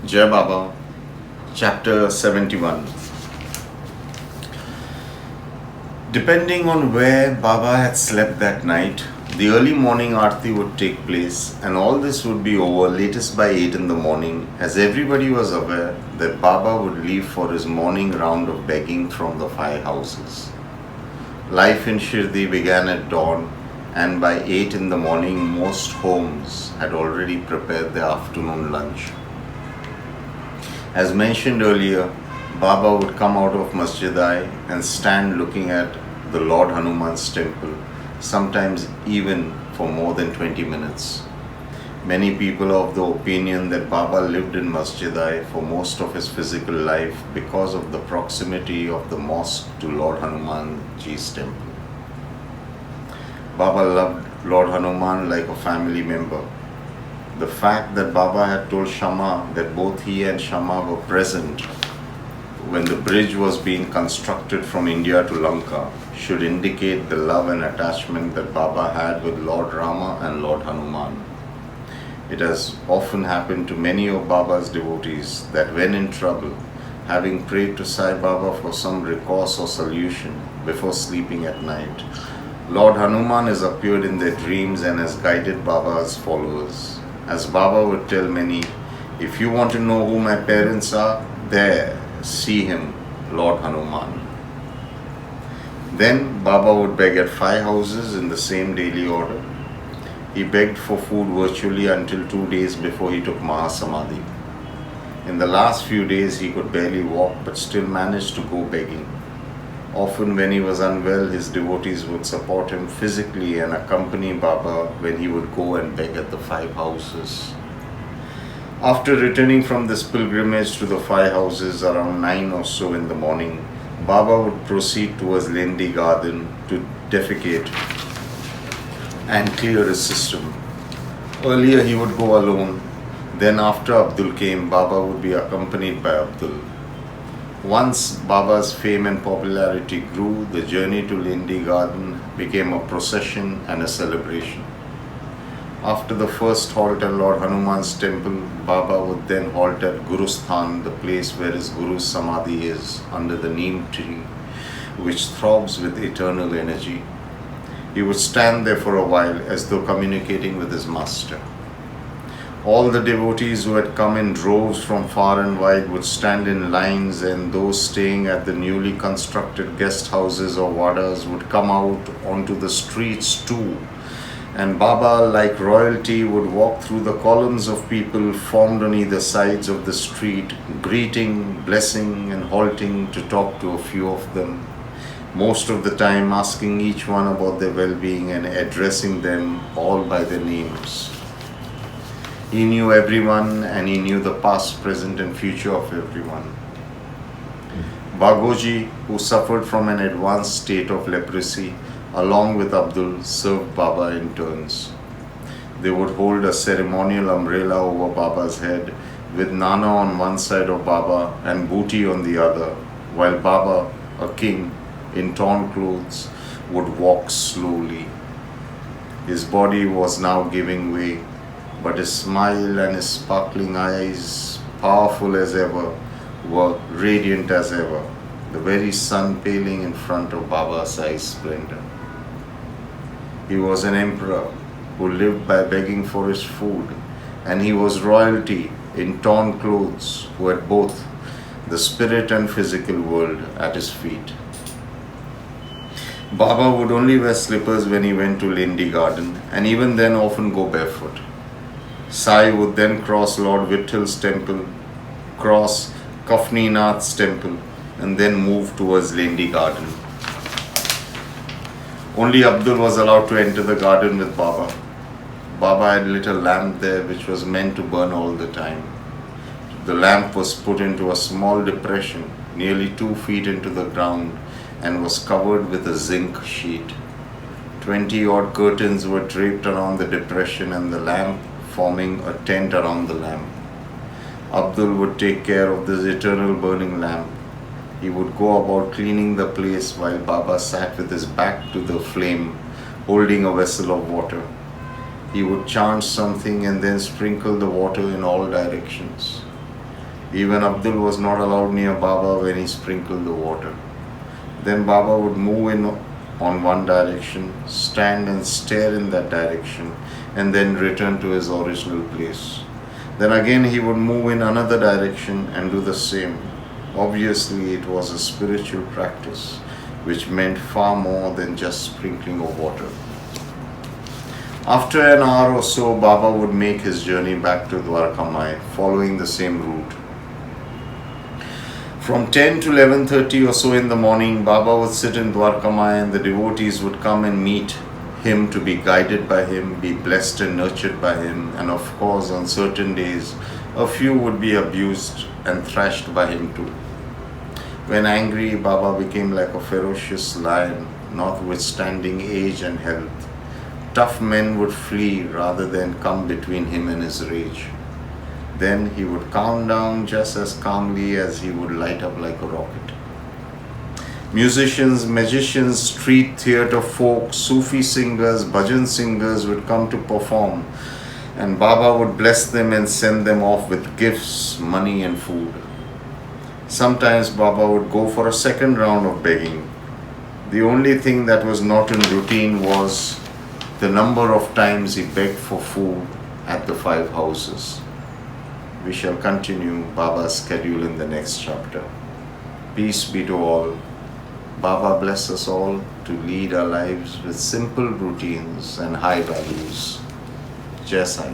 Jai Baba, Chapter 71. Depending on where Baba had slept that night, the early morning Aarti would take place, and all this would be over latest by 8 in the morning, as everybody was aware that Baba would leave for his morning round of begging from the 5 houses. Life in Shirdi began at dawn, and by 8 in the morning most homes had already prepared their afternoon lunch. As mentioned earlier, Baba would come out of Masjid-i and stand looking at the Lord Hanuman's temple, sometimes even for more than 20 minutes. Many people are of the opinion that Baba lived in Masjid-i for most of his physical life because of the proximity of the mosque to Lord Hanumanji's temple. Baba loved Lord Hanuman like a family member. The fact that Baba had told Shama that both he and Shama were present when the bridge was being constructed from India to Lanka should indicate the love and attachment that Baba had with Lord Rama and Lord Hanuman. It has often happened to many of Baba's devotees that when in trouble, having prayed to Sai Baba for some recourse or solution before sleeping at night, Lord Hanuman has appeared in their dreams and has guided Baba's followers. As Baba would tell many, if you want to know who my parents are, there, see him, Lord Hanuman. Then Baba would beg at 5 houses in the same daily order. He begged for food virtually until 2 days before he took Mahasamadhi. In the last few days he could barely walk but still managed to go begging. Often when he was unwell, his devotees would support him physically and accompany Baba when he would go and beg at the 5 houses. After returning from this pilgrimage to the 5 houses around 9 or so in the morning, Baba would proceed towards Lendi Garden to defecate and clear his system. Earlier he would go alone, then after Abdul came, Baba would be accompanied by Abdul. Once Baba's fame and popularity grew, the journey to Lendi Garden became a procession and a celebration. After the first halt at Lord Hanuman's temple, Baba would then halt at Gurusthan, the place where his Guru's Samadhi is, under the neem tree, which throbs with eternal energy. He would stand there for a while as though communicating with his master. All the devotees who had come in droves from far and wide would stand in lines, and those staying at the newly constructed guest houses or wadas would come out onto the streets too. And Baba, like royalty, would walk through the columns of people formed on either sides of the street, greeting, blessing, and halting to talk to a few of them, most of the time asking each one about their well-being and addressing them all by their names. He knew everyone, and he knew the past, present, and future of everyone. Bagoji, who suffered from an advanced state of leprosy, along with Abdul, served Baba in turns. They would hold a ceremonial umbrella over Baba's head, with Nana on one side of Baba and Booty on the other, while Baba, a king, in torn clothes, would walk slowly. His body was now giving way, but his smile and his sparkling eyes, powerful as ever, were radiant as ever, the very sun paling in front of Baba SAI'S splendor. He was an emperor who lived by begging for his food, and he was royalty in torn clothes who had both the spirit and physical world at his feet. Baba would only wear slippers when he went to Lendi Garden, and even then often go barefoot. Sai would then cross Lord Vithal's temple, cross Kafninath's temple, and then move towards Lendi Garden. Only Abdul was allowed to enter the garden with Baba. Baba had lit a lamp there which was meant to burn all the time. The lamp was put into a small depression nearly 2 feet into the ground and was covered with a zinc sheet. 20-odd curtains were draped around the depression and the lamp, forming a tent around the lamp. Abdul would take care of this eternal burning lamp. He would go about cleaning the place while Baba sat with his back to the flame, holding a vessel of water. He would chant something and then sprinkle the water in all directions. Even Abdul was not allowed near Baba when he sprinkled the water. Then Baba would move in on one direction, stand and stare in that direction, and then return to his original place. Then again he would move in another direction and do the same. Obviously, it was a spiritual practice, which meant far more than just sprinkling of water. After an hour or so, Baba would make his journey back to Dwarkamai, following the same route. From 10 to 11:30 or so in the morning, Baba would sit in Dwarkamai and the devotees would come and meet him to be guided by him, be blessed and nurtured by him, and of course on certain days, a few would be abused and thrashed by him too. When angry, Baba became like a ferocious lion, notwithstanding age and health. Tough men would flee rather than come between him and his rage. Then he would calm down just as calmly as he would light up like a rocket. Musicians, magicians, street theatre folk, Sufi singers, bhajan singers would come to perform, and Baba would bless them and send them off with gifts, money and food. Sometimes Baba would go for a second round of begging. The only thing that was not in routine was the number of times he begged for food at the 5 houses. We shall continue Baba's schedule in the next chapter. Peace be to all. Baba bless us all to lead our lives with simple routines and high values. Jai Sai.